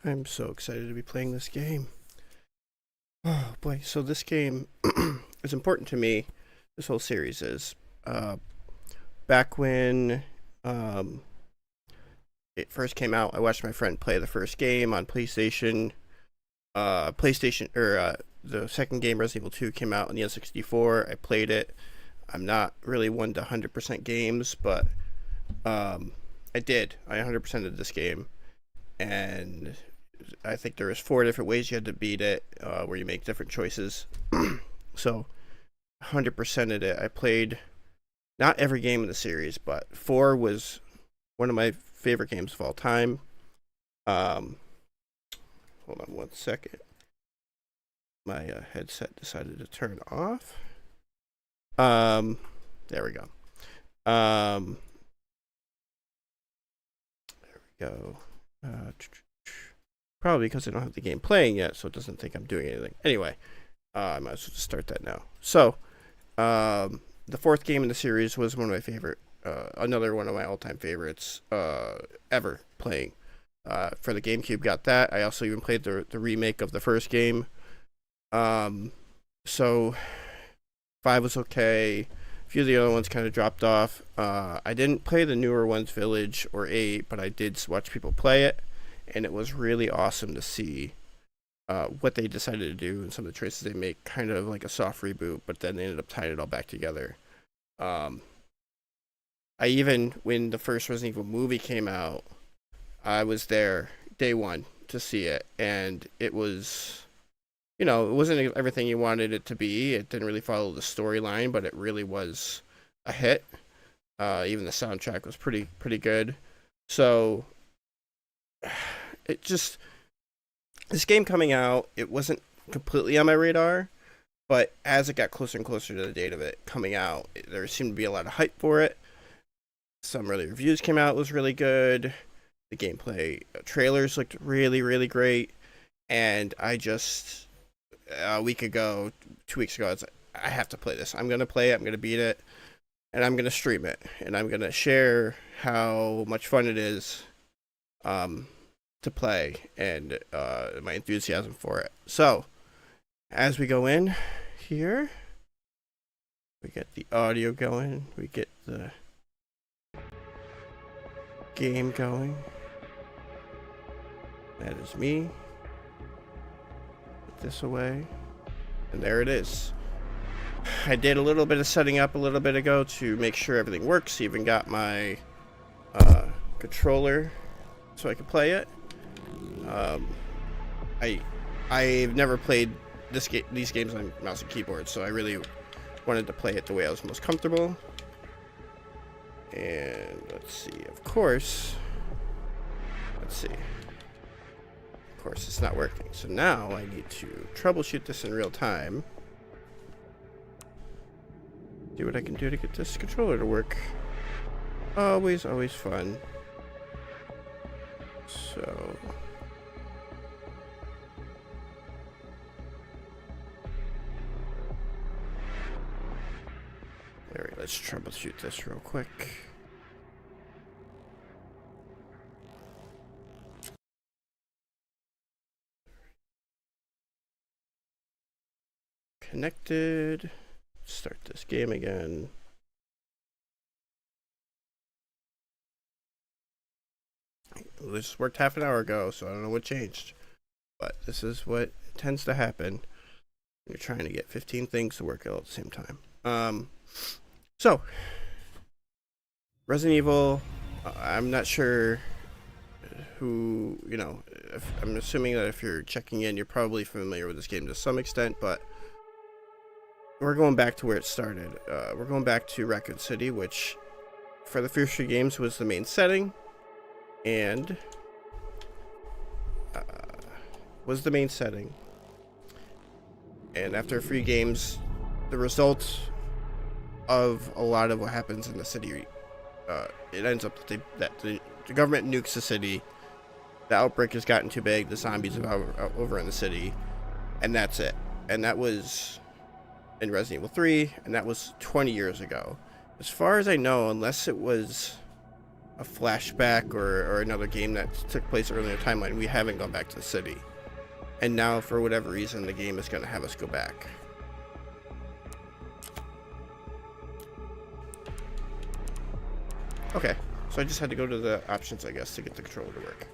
I'm so excited to be playing this game. Oh boy, so this game is important to me. This whole series is. Back when it first came out, I watched my friend play the first game on PlayStation. The second game, Resident Evil 2, came out on the N64. I played it. I'm not really one to 100% games, but I did. I 100%ed this game. And I think there was 4 different ways you had to beat it, where you make different choices. So 100%ed it. I played not every game in the series, but 4 was one of my favorite games of all time. Hold on one second. My headset decided to turn off. There we go. There we go. Probably because I don't have the game playing yet, so it doesn't think I'm doing anything. Anyway, I might as well just start that now. So, the 4th game in the series was one of my favorite, another one of my all-time favorites ever playing. For the Gamecube, got that. I also even played the remake of the first game. So 5 was okay. A few of the other ones kind of dropped off. I didn't play the newer ones, Village or 8, but I did watch people play it, and it was really awesome to see what they decided to do and some of the choices they make, kind of like a soft reboot, but then they ended up tying it all back together. I even, when the first Resident Evil movie came out, I was there day one to see it, and it was, it wasn't everything you wanted it to be. It didn't really follow the storyline, but it really was a hit. Even the soundtrack was pretty good. So this game coming out, it wasn't completely on my radar, but as it got closer and closer to the date of it coming out, there seemed to be a lot of hype for it. Some early reviews came out, was really good. The gameplay trailers looked really, really great. And I just, a week ago, 2 weeks ago, I was like, I have to play this. I'm going to play it, I'm going to beat it, and I'm going to stream it. And I'm going to share how much fun it is to play, and my enthusiasm for it. So, as we go in here, we get the audio going, we get the game going. That is me. Put this away, and there it is. I did a little bit of setting up a little bit ago to make sure everything works. Even got my controller so I could play it. I've never played these games on mouse and keyboard, so I really wanted to play it the way I was most comfortable. And let's see, of course, it's not working. So now I need to troubleshoot this in real time. See what I can do to get this controller to work. Always fun. So alright, let's troubleshoot this real quick. Connected. Start this game again. This worked half an hour ago, so I don't know what changed. But this is what tends to happen when you're trying to get 15 things to work all at the same time. So, Resident Evil, I'm not sure who, I'm assuming that if you're checking in, you're probably familiar with this game to some extent, but we're going back to where it started. We're going back to Raccoon City, which for the first 3 games was the main setting, and and after 3 games, the result of a lot of what happens in the city, it ends up that the government nukes the city, the outbreak has gotten too big, the zombies are over in the city, and that's it. And that was in Resident Evil 3, and that was 20 years ago. As far as I know, unless it was a flashback or another game that took place earlier in the timeline, we haven't gone back to the city. And now, for whatever reason, the game is going to have us go back. Okay, so I just had to go to the options, I guess, to get the controller to work.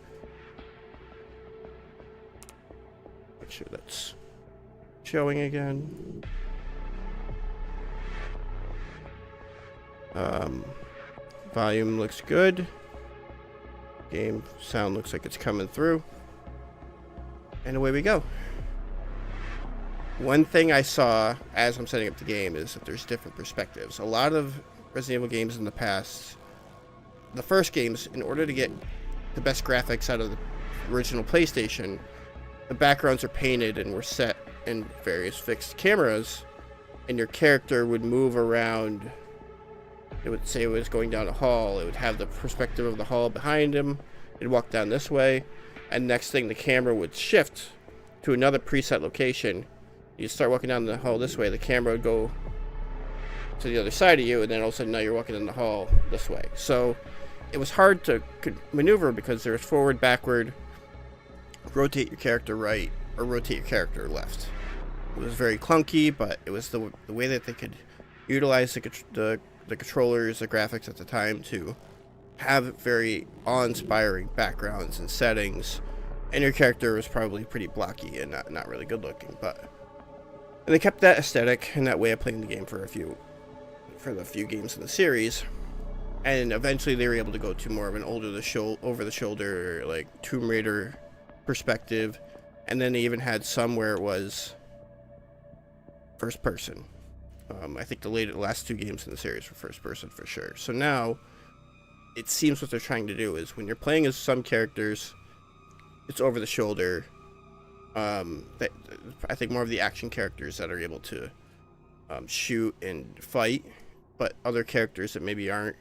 Make sure that's showing again. Volume looks good. Game sound looks like it's coming through. And away we go. One thing I saw as I'm setting up the game is that there's different perspectives. A lot of Resident Evil games in the past, the first games, in order to get the best graphics out of the original PlayStation, the backgrounds are painted and were set in various fixed cameras, and your character would move around. It would say it was going down a hall. It would have the perspective of the hall behind him. It'd walk down this way, and next thing the camera would shift to another preset location. You start walking down the hall this way, the camera would go to the other side of you, and then all of a sudden now you're walking in the hall this way. So it was hard to maneuver because there was forward, backward, rotate your character right, or rotate your character left. It was very clunky, but it was the way that they could utilize the controllers, the graphics at the time to have very awe-inspiring backgrounds and settings, and your character was probably pretty blocky and not really good looking, but and they kept that aesthetic and that way of playing the game for the few games in the series, and eventually they were able to go to more of an over the shoulder like Tomb Raider perspective, and then they even had some where it was first person. I think the last two games in the series were first person for sure. So now, it seems what they're trying to do is when you're playing as some characters, it's over the shoulder. I think more of the action characters that are able to shoot and fight, but other characters that maybe aren't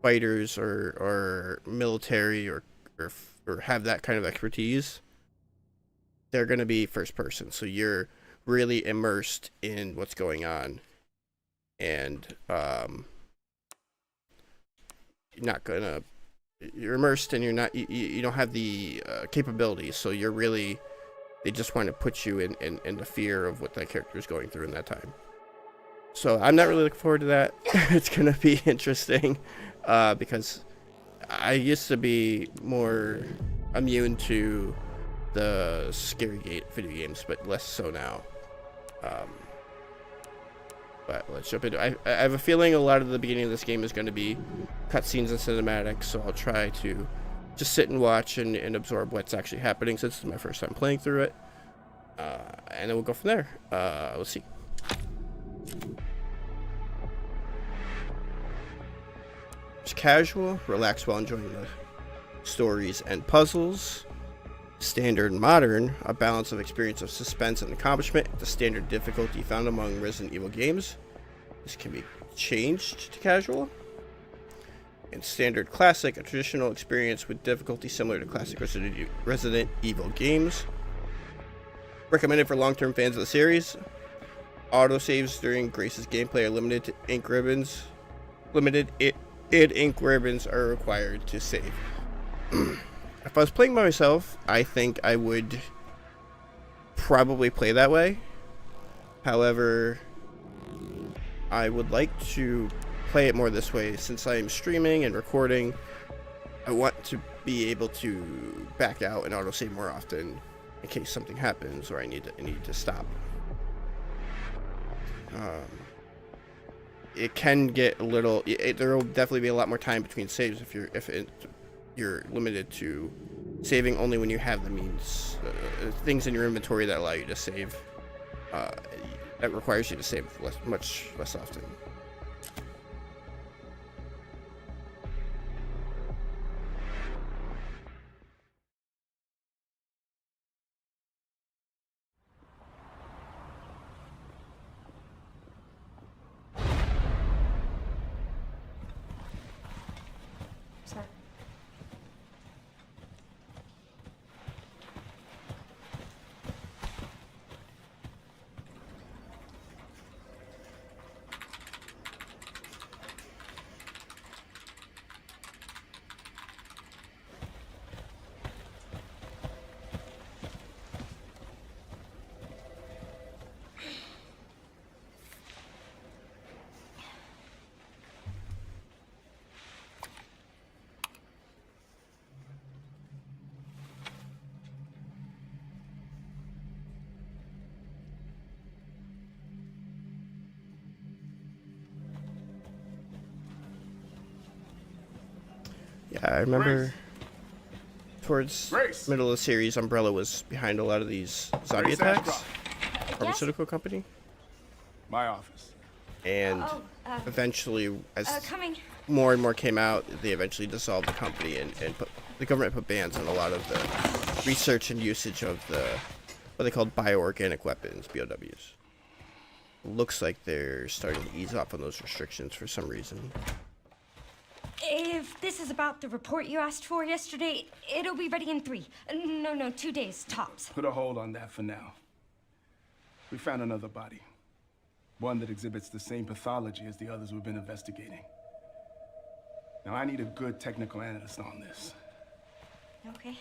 fighters or military or have that kind of expertise, they're going to be first person. So you're really immersed in what's going on, and you're immersed and you don't have the capabilities, so they just want to put you in the fear of what that character is going through in that time. So I'm not really looking forward to that. It's gonna be interesting because I used to be more immune to the scary video games, but less so now. But let's jump into it. I have a feeling a lot of the beginning of this game is going to be cutscenes and cinematics, so I'll try to just sit and watch and absorb what's actually happening since it's my first time playing through it. And then we'll go from there. We'll see. It's casual, relax while enjoying the stories and puzzles. Standard and modern, a balance of experience of suspense and accomplishment, the standard difficulty found among Resident Evil games. This can be changed to casual. And standard classic, a traditional experience with difficulty similar to classic Resident Evil games. Recommended for long-term fans of the series. Autosaves during Grace's gameplay are limited to ink ribbons. Ink ribbons are required to save. If I was playing by myself, I think I would probably play that way. However, I would like to play it more this way since I am streaming and recording. I want to be able to back out and autosave more often in case something happens or I need to stop. It can get a little. There will definitely be a lot more time between saves if you're limited to saving only when you have the means, things in your inventory that allow you to save. That requires you to save much less often. I remember Grace. towards Grace. middle of the series, Umbrella was behind a lot of these zombie Grace attacks. Ashcroft. Pharmaceutical company. My office. And eventually, as Coming. more and more came out, they eventually dissolved the company and the government put bans on a lot of the research and usage of the what they called bioorganic weapons, BOWs. Looks like they're starting to ease off on those restrictions for some reason. If this is about the report you asked for yesterday, it'll be ready in 3. No, 2 days, tops. Put a hold on that for now. We found another body. One that exhibits the same pathology as the others we've been investigating. Now, I need a good technical analyst on this. Okay.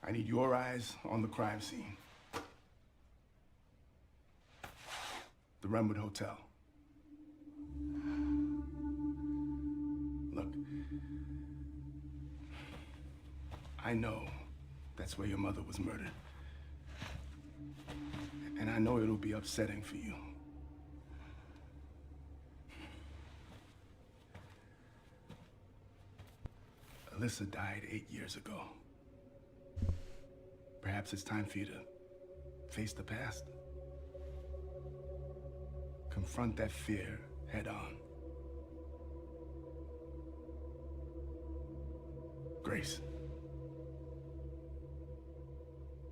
I need your eyes on the crime scene. The Renwood Hotel. Look, I know that's where your mother was murdered. And I know it'll be upsetting for you. Alyssa died 8 years ago. Perhaps it's time for you to face the past. Confront that fear head on. Grace,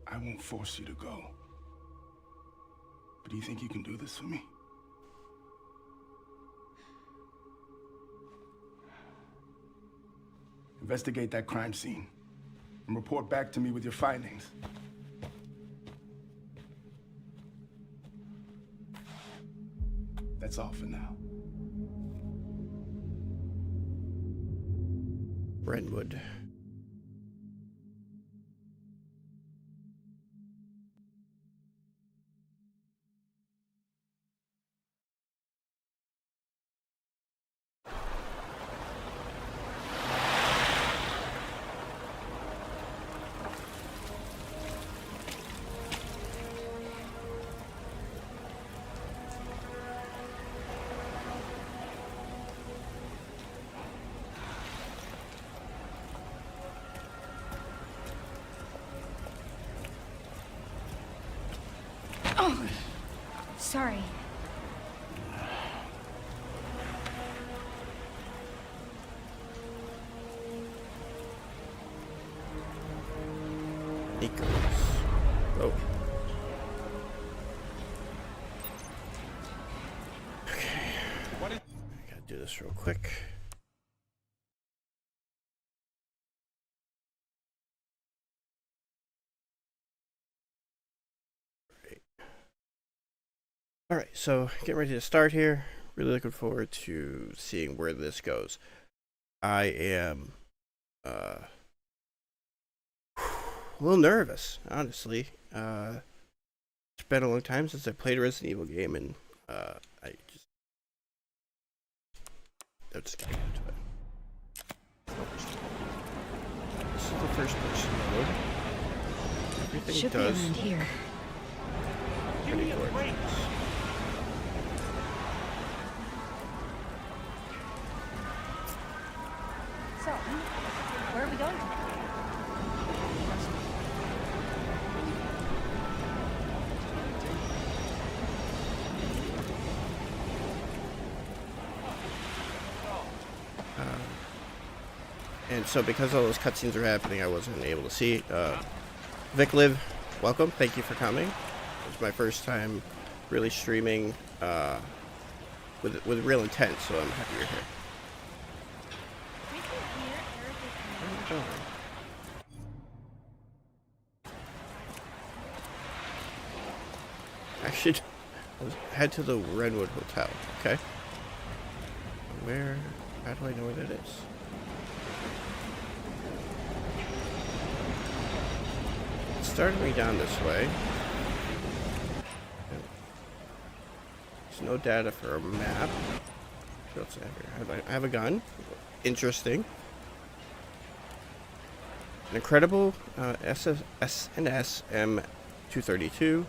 I won't force you to go. But do you think you can do this for me? Investigate that crime scene and report back to me with your findings. That's all for now. Renwood. Oh, sorry. Nichols. Oh. Okay. I gotta do this real quick. Alright, so getting ready to start here. Really looking forward to seeing where this goes. I am a little nervous, honestly. It's been a long time since I played a Resident Evil game, and I'm just getting into it. This is the first person mode. Everything Should does be around here. pretty gorgeous. So, where are we going today? And so because all those cutscenes are happening, I wasn't able to see. Vic Liv, welcome. Thank you for coming. It's my first time really streaming with real intent, so I'm happy you're here. Where are we going? Actually, let's head to the Renwood Hotel, okay? How do I know where that is? It started me down this way. There's no data for a map. What else do I have here? I have a gun. Interesting. An incredible S&S M232. An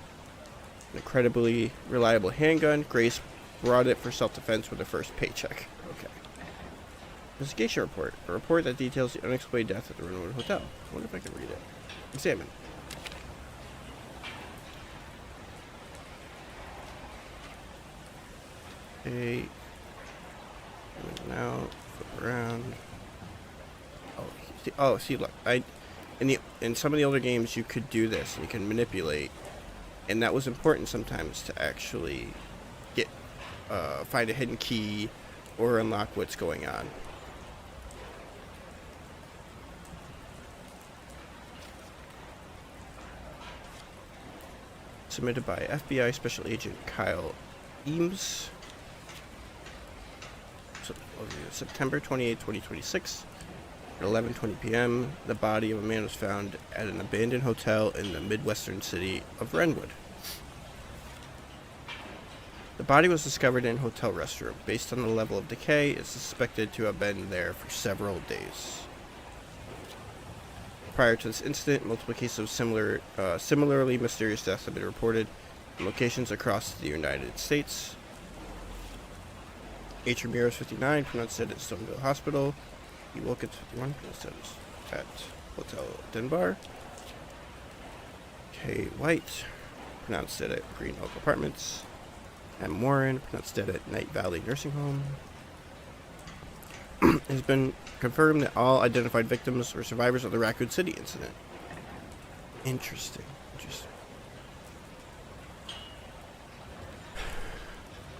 incredibly reliable handgun. Grace brought it for self-defense with their first paycheck. Okay. Investigation report. A report that details the unexplained death at the Renwood Hotel. I wonder if I can read it. Examine. Okay. Now, flip around. See, look. In some of the older games, you could do this. And you can manipulate, and that was important sometimes to actually get find a hidden key or unlock what's going on. Submitted by FBI Special Agent Kyle Eames. So, September 28, 2026. At 11:20 p.m., the body of a man was found at an abandoned hotel in the midwestern city of Renwood. The body was discovered in a hotel restroom. Based on the level of decay, it's suspected to have been there for several days. Prior to this incident, multiple cases of similarly mysterious deaths have been reported in locations across the United States. H. Ramirez, 59, pronounced dead at Stoneville Hospital. E. Wilkins, 51, pronounced dead at Hotel Denbar. K. White, pronounced dead at Green Oak Apartments. M. Warren, pronounced dead at Night Valley Nursing Home. It has been confirmed that all identified victims were survivors of the Raccoon City incident. Interesting.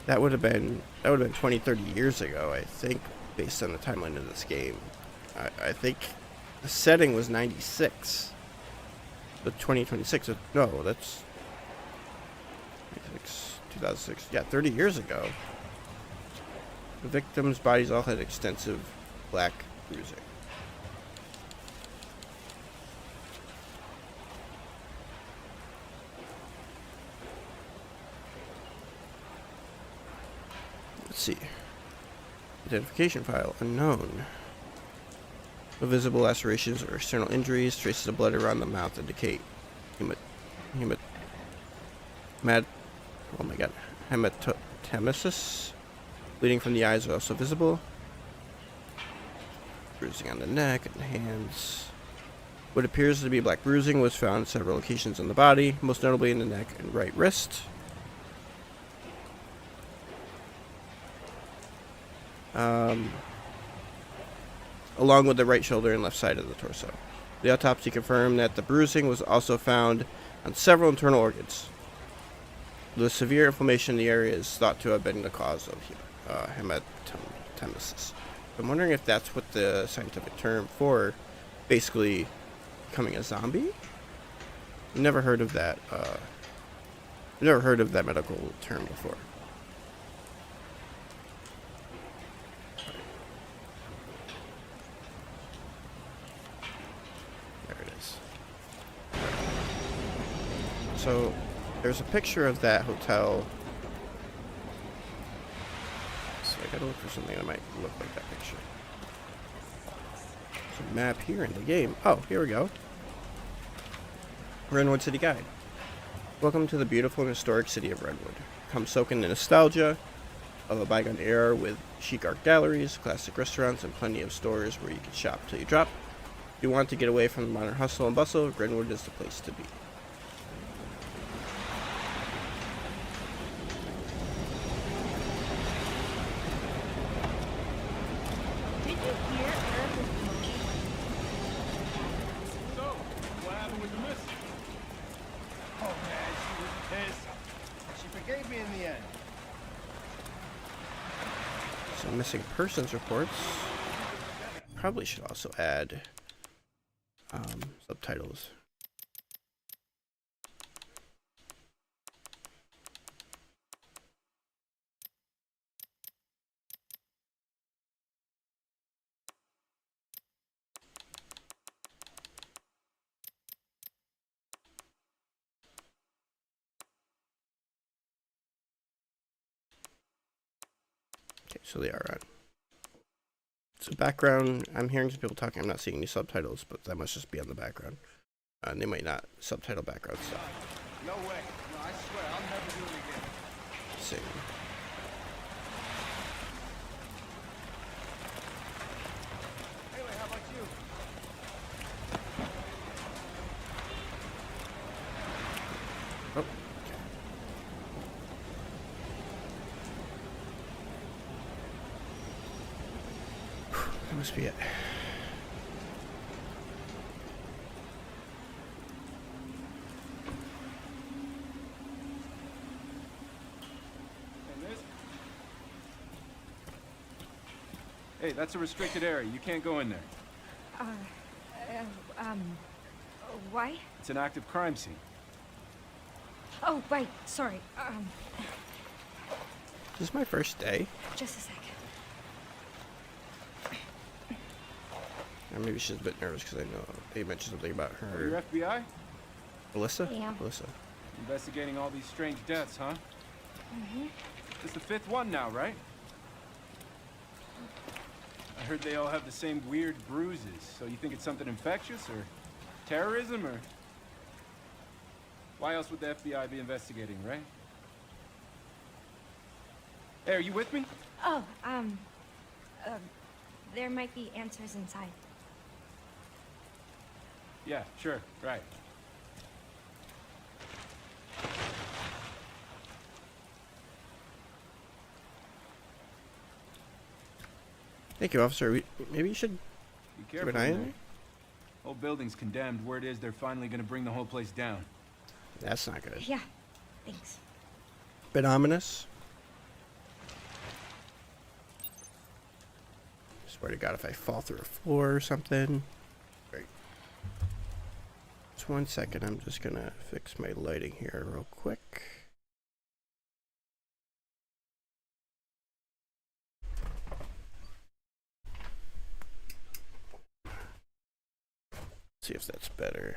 That would have been 20, 30 years ago, I think, based on the timeline of this game. I think the setting was 96. But 2026, no, that's 2006. Yeah, 30 years ago. The victims' bodies all had extensive black bruising. Let's see. Identification file, unknown. No visible lacerations or external injuries, traces of blood around the mouth indicate hematemesis. Bleeding from the eyes are also visible. Bruising on the neck and hands. What appears to be black bruising was found in several locations on the body, most notably in the neck and right wrist. Along with the right shoulder and left side of the torso. The autopsy confirmed that the bruising was also found on several internal organs. The severe inflammation in the area is thought to have been the cause of hematemesis. I'm wondering if that's what the scientific term for basically becoming a zombie? Never heard of that. Never heard of that medical term before. There it is. So there's a picture of that hotel. So I gotta look for something that might look like that picture. There's a map here in the game. Oh, here we go. Renwood City Guide. Welcome to the beautiful and historic city of Renwood. Come soak in the nostalgia of a bygone era with chic art galleries, classic restaurants, and plenty of stores where you can shop till you drop. If you want to get away from the modern hustle and bustle, Renwood is the place to be. Missing persons reports. Probably should also add subtitles. Okay, so they are on. So background, I'm hearing some people talking, I'm not seeing any subtitles, but that must just be on the background. And they might not subtitle background stuff. No way. No, I swear, I'll never do it again. Sing. Oh. That must be it. Hey, that's a restricted area. You can't go in there. Why? It's an active crime scene. Oh, right. Sorry. Is this my first day? Just a sec. Or maybe she's a bit nervous because I know they mentioned something about Oh, you're her. FBI? Melissa? Yeah. Melissa. Investigating all these strange deaths, huh? Mm-hmm. It's the 5th one now, right? I heard they all have the same weird bruises. So you think it's something infectious or terrorism or... Why else would the FBI be investigating, right? Hey, are you with me? Oh, there might be answers inside. Yeah, sure, right. Thank you, officer. Maybe you should Be keep careful an eye in on there. it. Whole building's condemned. Word is they're finally gonna bring the whole place down. That's not good. Yeah. Thanks. Bit ominous. Swear to God, if I fall through a floor or something. Great. Just 1 second. I'm just gonna fix my lighting here real quick. See if that's better.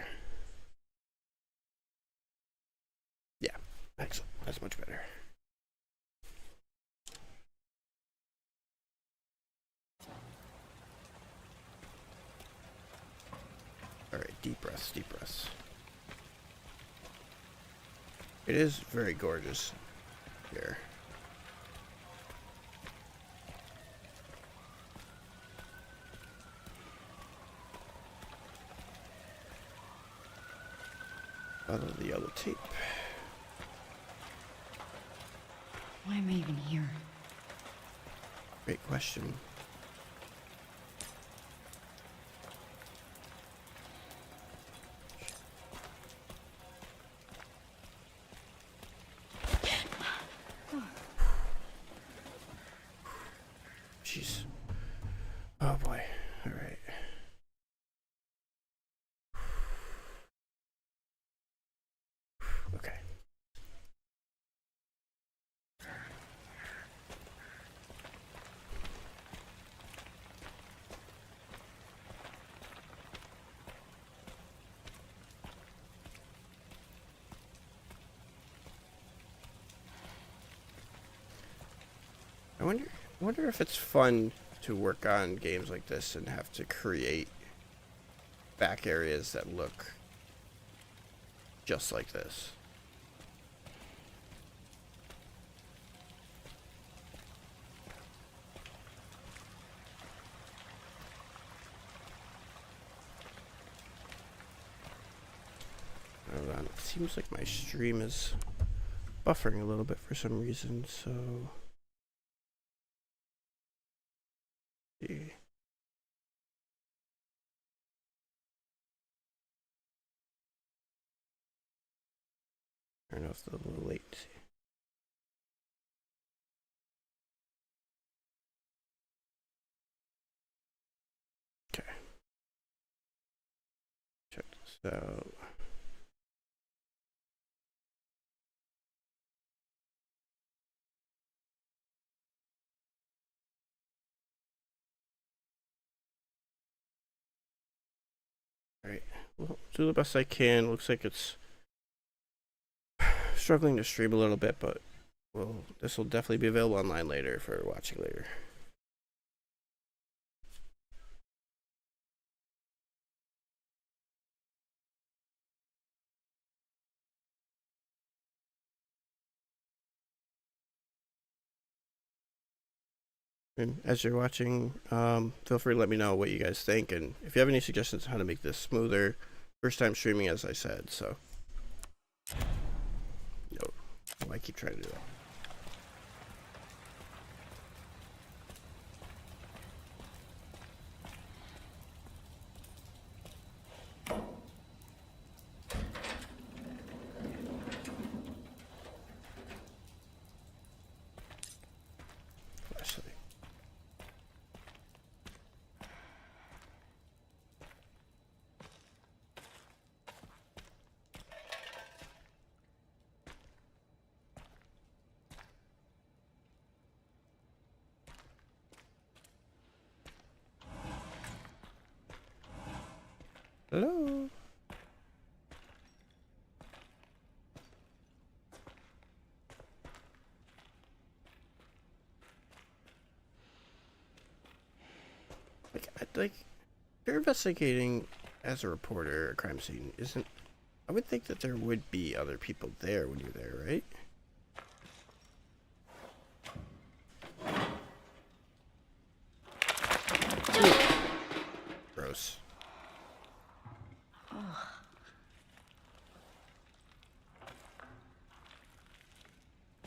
Yeah, excellent. That's much better. All right, deep breaths, deep breaths. It is very gorgeous here. Follow the yellow tape. Why am I even here? Great question. Jeez. Oh boy. All right. Okay. I wonder if it's fun to work on games like this and have to create back areas that look just like this. Hold on, it seems like my stream is buffering a little bit for some reason, so... See. Turn off the low latency. Okay. Check this out. Alright, well, do the best I can. Looks like it's struggling to stream a little bit, but well, this will definitely be available online later for watching later. And as you're watching, feel free to let me know what you guys think, and if you have any suggestions on how to make this smoother. First time streaming, as I said, so. I keep trying to do that. Flashlight. Hello? Like, you're investigating as a reporter a crime scene, isn't... I would think that there would be other people there when you're there, right? Gross.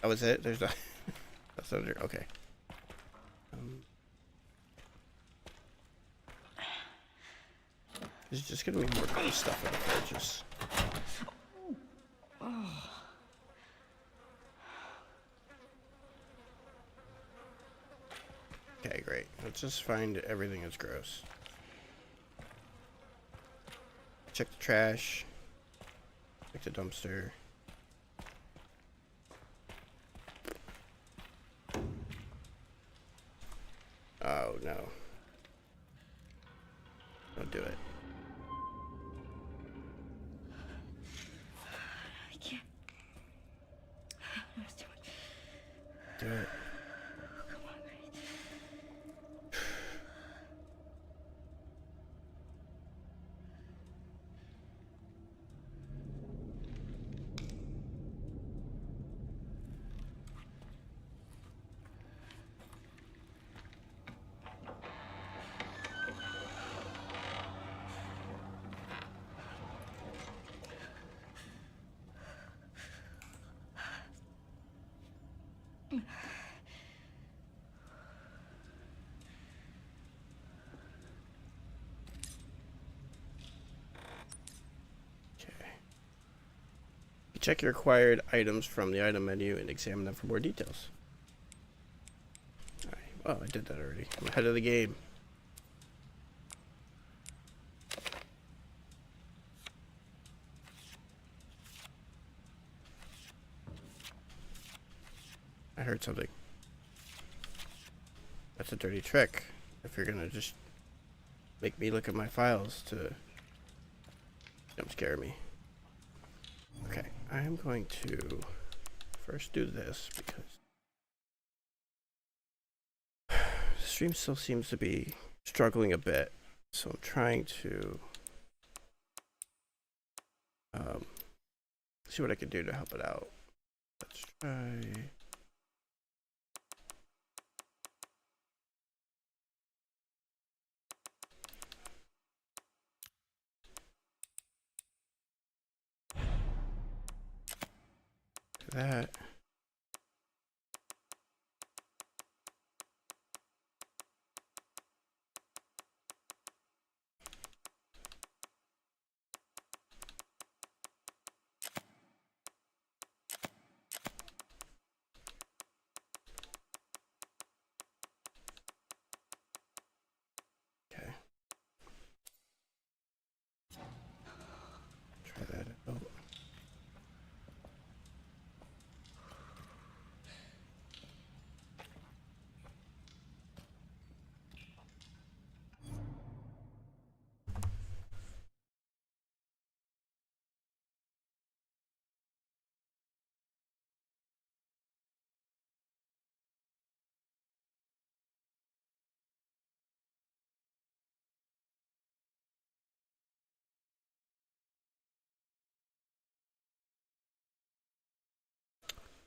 That was it? There's not... That's under... Okay. There's just gonna be more cool stuff in the fridges. Okay, great. Let's just find everything that's gross. Check the trash. Check the dumpster. Oh, no. Don't do it. I can't. That's too much. Do it. Come on, Grace. Check your acquired items from the item menu and examine them for more details. Alright, well, I did that already. I'm ahead of the game. I heard something. That's a dirty trick. If you're gonna just make me look at my files to jump scare me. Okay, I'm going to first do this because the stream still seems to be struggling a bit, so I'm trying to see what I can do to help it out. Let's try. That. Okay. Try that out.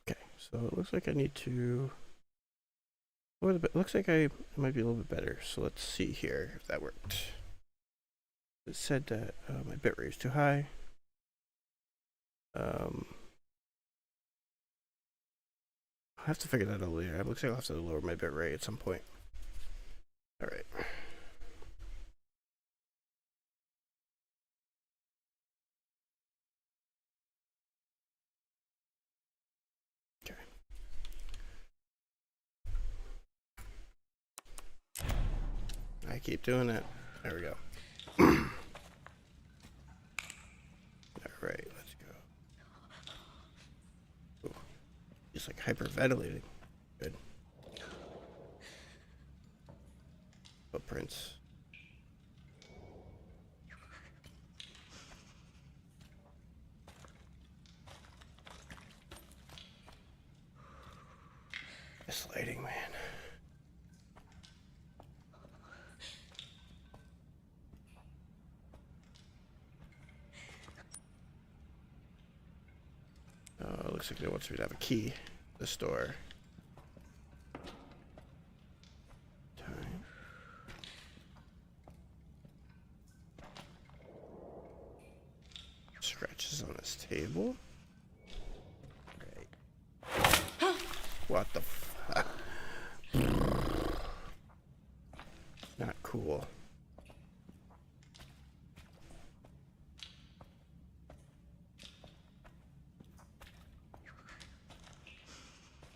Okay, so it looks like I need to. It looks like it might be a little bit better. So let's see here if that worked. It said that my bitrate is too high. I'll have to figure that out later. It looks like I'll have to lower my bit rate at some point. Alright. Okay. I keep doing it. There we go. Alright, let's go. Ooh, he's like hyperventilating. Good. Footprints. This lighting, man. It looks like it wants me to have a key to the store. Time. Scratches on his table. Right. What the fuck? Not cool.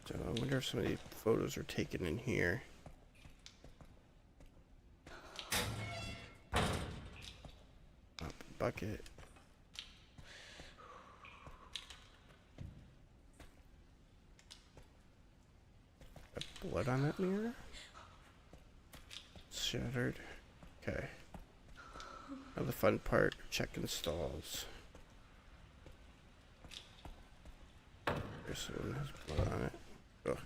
So I wonder if some of the photos are taken in here. Up bucket. Got blood on that mirror? It's shattered. Okay. Now the fun part, check installs. This one has blood on it. Ugh.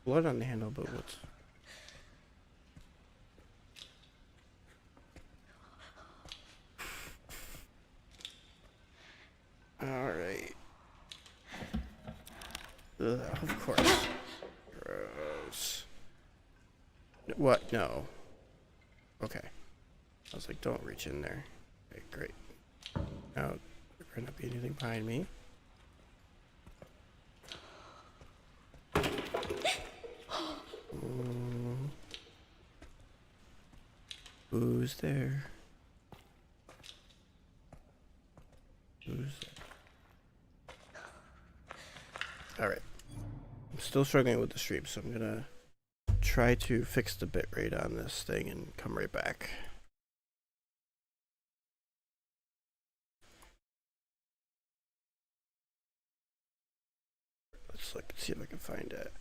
Blood on the handle, but what's... Alright. Of course. Gross. What? No. Okay. I was like, don't reach in there. Okay, great. Now, there better not be anything behind me. Who's there? Who's there? Alright. I'm still struggling with the stream, so I'm gonna try to fix the bitrate on this thing and come right back. Let's look and see if I can find it.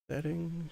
Settings.